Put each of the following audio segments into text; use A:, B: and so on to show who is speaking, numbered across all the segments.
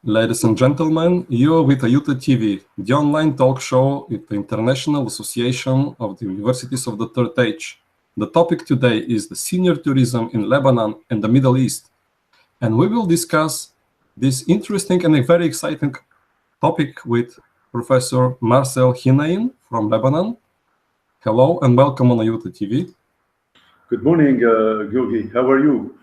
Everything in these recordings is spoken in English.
A: Ladies and gentlemen, you are with Ayuta TV, the online talk show with the International Association of the Universities of the Third Age. The topic today is the senior tourism in Lebanon and the Middle East. And we will discuss this interesting and a very exciting topic with Professor Marcel Hinain from Lebanon. Hello and welcome on Ayuta TV.
B: Good morning, Georgi. How are you?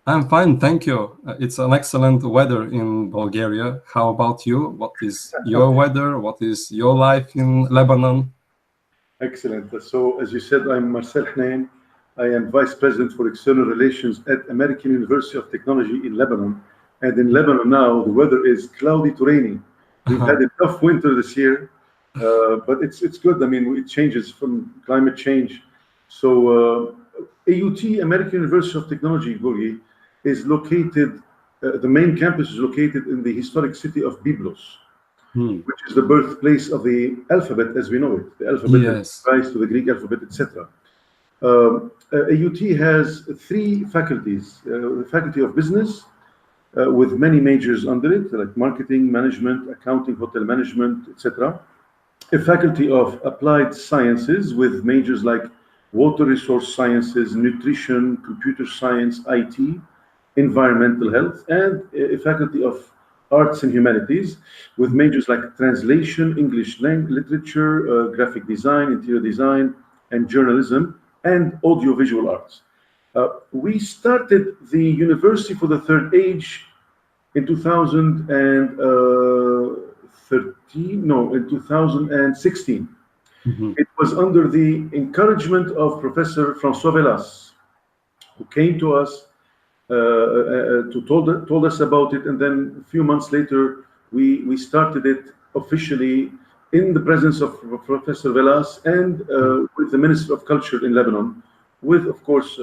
A: I'm fine, thank you. It's an excellent weather in Bulgaria. How about you? What is your weather? What is your life in Lebanon?
B: Excellent. So, as you said, I'm Marcel Hinain. I am Vice President for External Relations at American University of Technology in Lebanon. And in Lebanon now, the weather is cloudy to rainy. We've had a tough winter this year, but it's good. I mean, it changes from climate change. So, AUT, American University of Technology, Georgi, is located, the main campus is located in the historic city of Byblos, which is the birthplace of the alphabet as we know it. The alphabet
A: Yes.
B: rise to the Greek alphabet, etc. AUT has three faculties: the Faculty of Business, with many majors under it, like marketing, management, accounting, hotel management, etc. A Faculty of Applied Sciences with majors like water resource sciences, nutrition, computer science, IT, environmental health, and a Faculty of Arts and Humanities with majors like translation, English literature, graphic design, interior design, and journalism, and audiovisual arts. We started the University for the Third Age in 2016. It was under the encouragement of Professor François Velas, who came to us told us about it, and then a few months later we started it officially in the presence of Professor Velas and with the Minister of Culture in Lebanon, with of course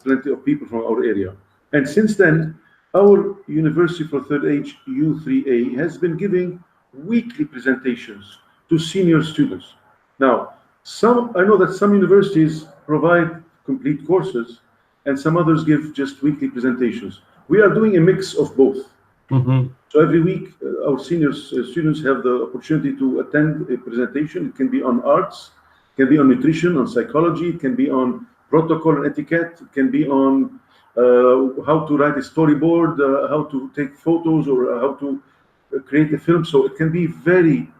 B: plenty of people from our area. And since then, our University for Third Age U3A has been giving weekly presentations to senior students. Now, I know that some universities provide complete courses, and some others give just weekly presentations. We are doing a mix of both. So every week, our senior students have the opportunity to attend a presentation. It can be on arts, it can be on nutrition, on psychology, it can be on protocol and etiquette, it can be on how to write a storyboard, how to take photos, or how to create a film. So it can be very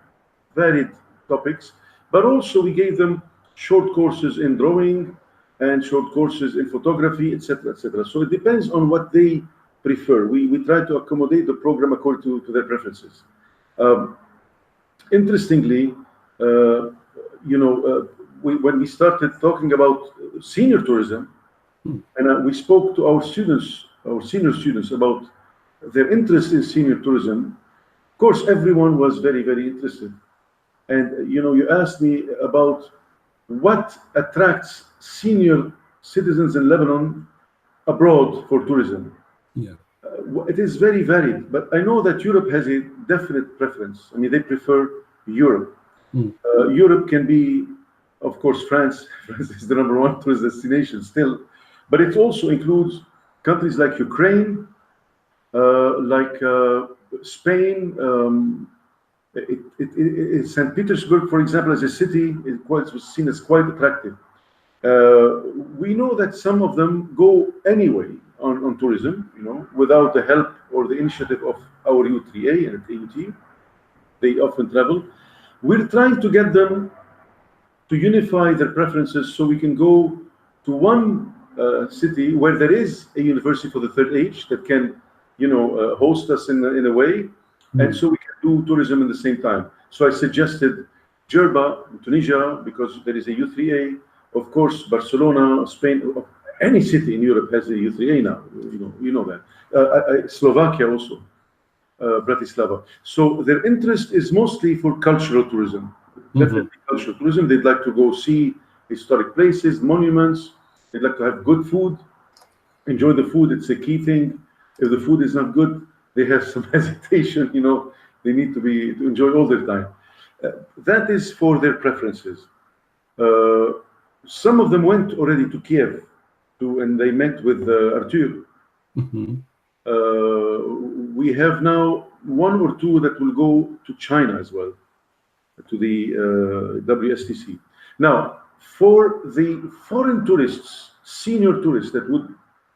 B: varied topics. But also we gave them short courses in drawing and short courses in photography, etc., etc. So it depends on what they prefer. We try to accommodate the program according to their preferences. Interestingly, when we started talking about senior tourism, and we spoke to our senior students about their interest in senior tourism, of course, everyone was very, very interested. And you asked me about what attracts senior citizens in Lebanon abroad for tourism.
A: Yeah.
B: It is very varied, but I know that Europe has a definite preference. I mean, they prefer Europe. Europe can be, of course, France. France is the #1 tourist destination still, but it also includes countries like Ukraine, like Spain. St. Petersburg, for example, as a city, was seen as quite attractive. We know that some of them go anyway on tourism, without the help or the initiative of our U3A and AUT. They often travel. We're trying to get them to unify their preferences so we can go to one city where there is a University for the Third Age that can, host us in a way. And so we can do tourism at the same time. So I suggested Jerba, Tunisia, because there is a U3A. Of course, Barcelona, Spain, any city in Europe has a U3A now. You know that. Slovakia also, Bratislava. So their interest is mostly for cultural tourism. Definitely cultural tourism. They'd like to go see historic places, monuments. They'd like to have good food, enjoy the food. It's a key thing. If the food is not good, they have some hesitation, they need to enjoy all their time. That is for their preferences. Some of them went already to Kiev, and they met with Artur. We have now one or two that will go to China as well, to the WSTC. Now, for the foreign tourists, senior tourists that would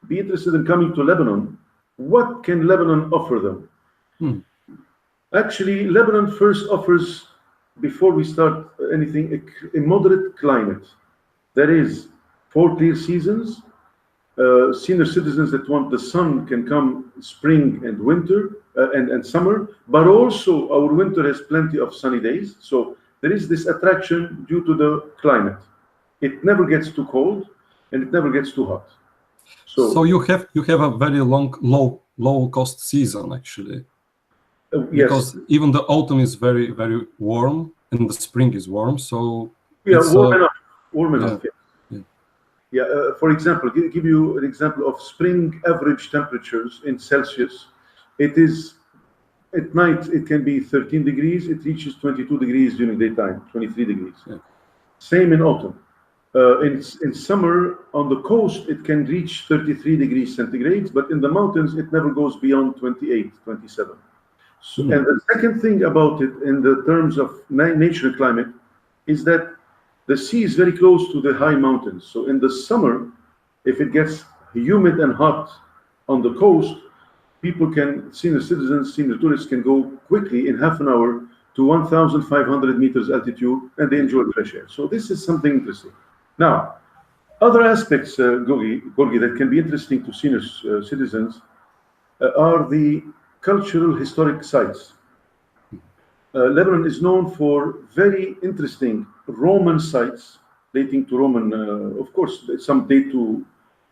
B: be interested in coming to Lebanon, what can Lebanon offer them? Actually, Lebanon first offers, before we start anything, a moderate climate. That is, 4 clear seasons. Senior citizens that want the sun can come spring and winter and summer, but also our winter has plenty of sunny days. So there is this attraction due to the climate. It never gets too cold and it never gets too hot.
A: So you have a very low cost season actually.
B: Yes.
A: Because even the autumn is very, very warm and the spring is warm. So
B: yeah,
A: it's,
B: warm enough. Yeah. For example, give you an example of spring average temperatures in Celsius. It is at night it can be 13 degrees. It reaches 22 degrees during daytime, 23 degrees. Yeah. Same in autumn. In summer on the coast it can reach 33 degrees centigrade, but in the mountains it never goes beyond 28, 27. So, and the second thing about it in the terms of nature and climate is that the sea is very close to the high mountains. So in the summer, if it gets humid and hot on the coast, senior citizens, senior tourists can go quickly in half an hour to 1,500 meters altitude and they enjoy fresh air. So this is something interesting. Now, other aspects, Gorgi, that can be interesting to senior citizens are the cultural historic sites. Lebanon is known for very interesting Roman sites dating to Roman, of course, some date to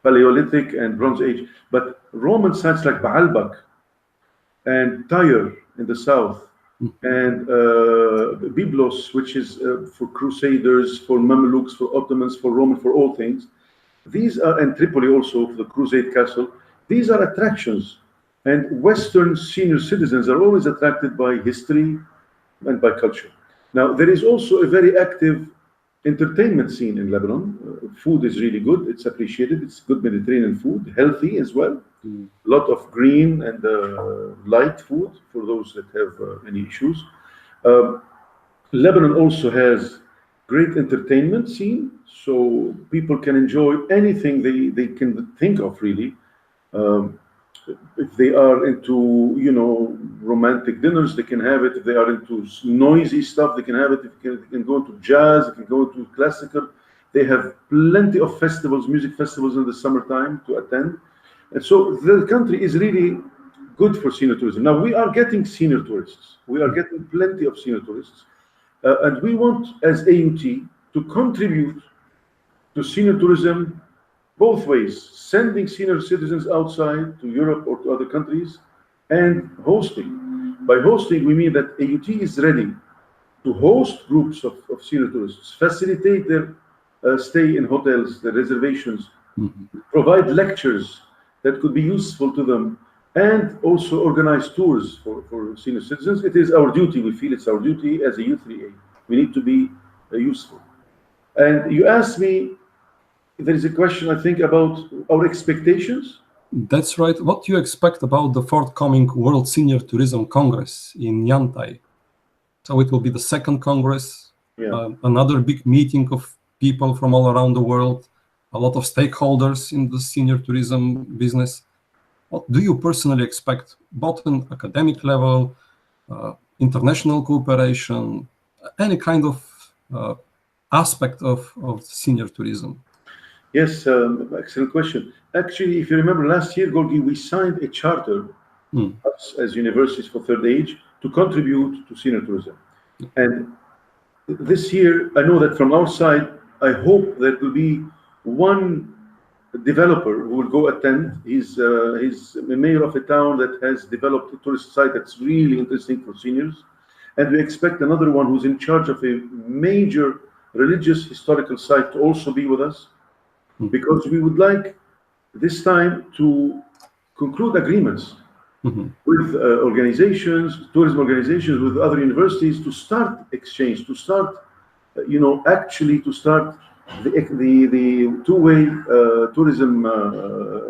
B: Paleolithic and Bronze Age, but Roman sites like Baalbek and Tyre in the south, and Byblos, which is for Crusaders, for Mamluks, for Ottomans, for Roman, for all things. These are, and Tripoli also, for the Crusade Castle. These are attractions, and Western senior citizens are always attracted by history and by culture. Now, there is also a very active entertainment scene in Lebanon. Food is really good. It's appreciated. It's good Mediterranean food, healthy as well. A lot of green and light food for those that have any issues. Lebanon also has great entertainment scene, so people can enjoy anything they can think of, really. If they are into, romantic dinners, they can have it. If they are into noisy stuff, they can have it. They can go into jazz, they can go into classical. They have plenty of festivals, music festivals in the summertime to attend. And so the country is really good for senior tourism. Now, we are getting senior tourists. We are getting plenty of senior tourists. And we want, as AUT, to contribute to senior tourism both ways, sending senior citizens outside to Europe or to other countries, and hosting. By hosting, we mean that AUT is ready to host groups of senior tourists, facilitate their stay in hotels, their reservations, provide lectures that could be useful to them, and also organize tours for senior citizens. It is our duty. We feel it's our duty as a U3A. We need to be useful. And you asked me, there is a question, I think, about our expectations.
A: That's right. What do you expect about the forthcoming World Senior Tourism Congress in Yantai? So it will be the second Congress, another big meeting of people from all around the world, a lot of stakeholders in the senior tourism business. What do you personally expect, both on academic level, international cooperation, any kind of aspect of senior tourism?
B: Yes, excellent question. Actually, if you remember last year, Gorgi, we signed a charter as universities for third age to contribute to senior tourism. And this year, I know that from our side, I hope there will be one developer who will go attend. He's the mayor of a town that has developed a tourist site that's really interesting for seniors. And we expect another one who's in charge of a major religious historical site to also be with us, because we would like this time to conclude agreements with organizations, tourism organizations, with other universities, to start exchange, to start, actually to start the two-way tourism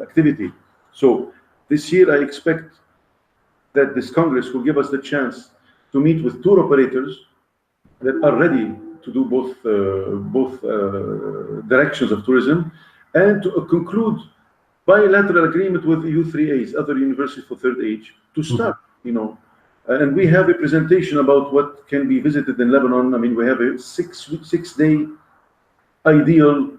B: activity. So this year I expect that this Congress will give us the chance to meet with tour operators that are ready to do both directions of tourism, and to conclude bilateral agreement with U3As, other universities for third age, to start, and we have a presentation about what can be visited in Lebanon. I mean, we have a six-day ideal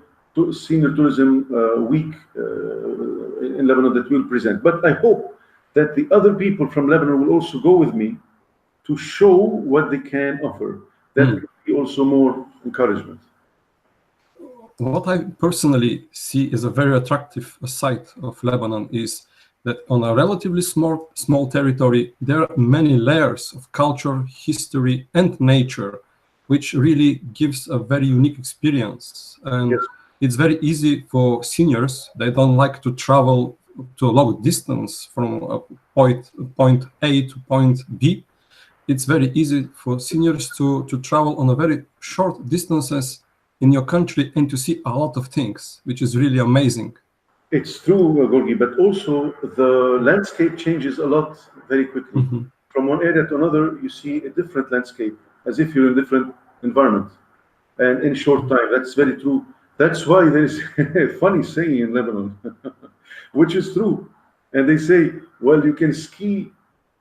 B: senior tourism week in Lebanon that we'll present. But I hope that the other people from Lebanon will also go with me to show what they can offer. That will be also more encouragement.
A: What I personally see as a very attractive side of Lebanon is that on a relatively small territory, there are many layers of culture, history, and nature, which really gives a very unique experience. And it's very easy for seniors. They don't like to travel to a long distance from point A to point B. It's very easy for seniors to travel on a very short distances in your country and to see a lot of things, which is really amazing.
B: It's true, Gorgi, but also the landscape changes a lot very quickly. From one area to another, you see a different landscape, as if you're in a different environment. And in short time, that's very true. That's why there's a funny saying in Lebanon, which is true. And they say, well, you can ski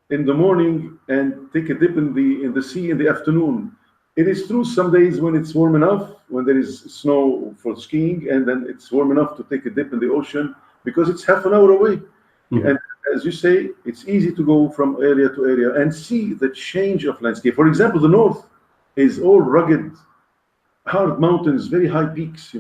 B: in the morning and take a dip in the sea in the afternoon. It is true some days when it's warm enough, when there is snow for skiing, and then it's warm enough to take a dip in the ocean because it's half an hour away. And as you say, it's easy to go from area to area and see the change of landscape. For example, the north is all rugged, hard mountains, very high peaks,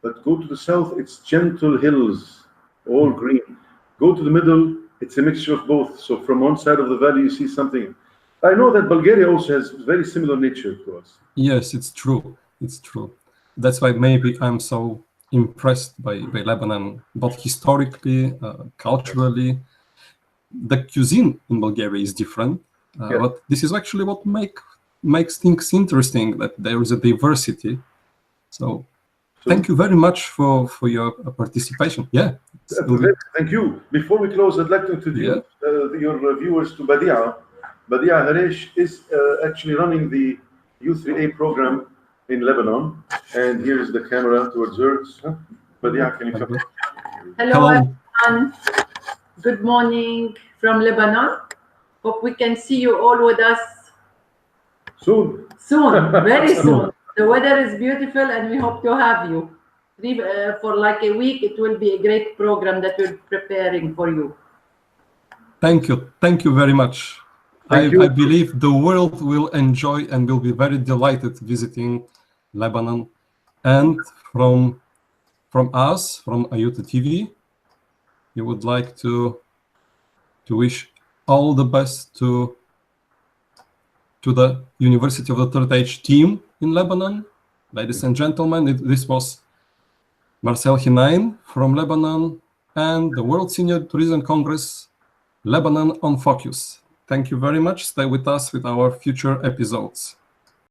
B: but go to the south, it's gentle hills, all green. Go to the middle, it's a mixture of both. So from one side of the valley, you see something. I know that Bulgaria also has very similar nature to us.
A: Yes, it's true. It's true. That's why maybe I'm so impressed by Lebanon, both historically, culturally. The cuisine in Bulgaria is different, but this is actually what makes things interesting, that there is a diversity. So thank you very much for your participation.
B: Thank you. Before we close, I'd like to introduce your viewers to Badia. Badia Haresh is actually running the U3A program in Lebanon. And here's the camera towards her. Badia, can you come?
C: Hello, everyone. Good morning from Lebanon. Hope we can see you all with us
B: soon.
C: Soon, very soon. The weather is beautiful and we hope to have you. For like a week, it will be a great program that we're preparing for you.
A: Thank you. Thank you very much. I believe the world will enjoy and will be very delighted visiting Lebanon. And from us, from Ayuta TV, we would like to wish all the best to the University of the Third Age team in Lebanon. Ladies and gentlemen, this was Marcel Hinain from Lebanon and the World Senior Tourism Congress, Lebanon on Focus. Thank you very much. Stay with us with our future episodes.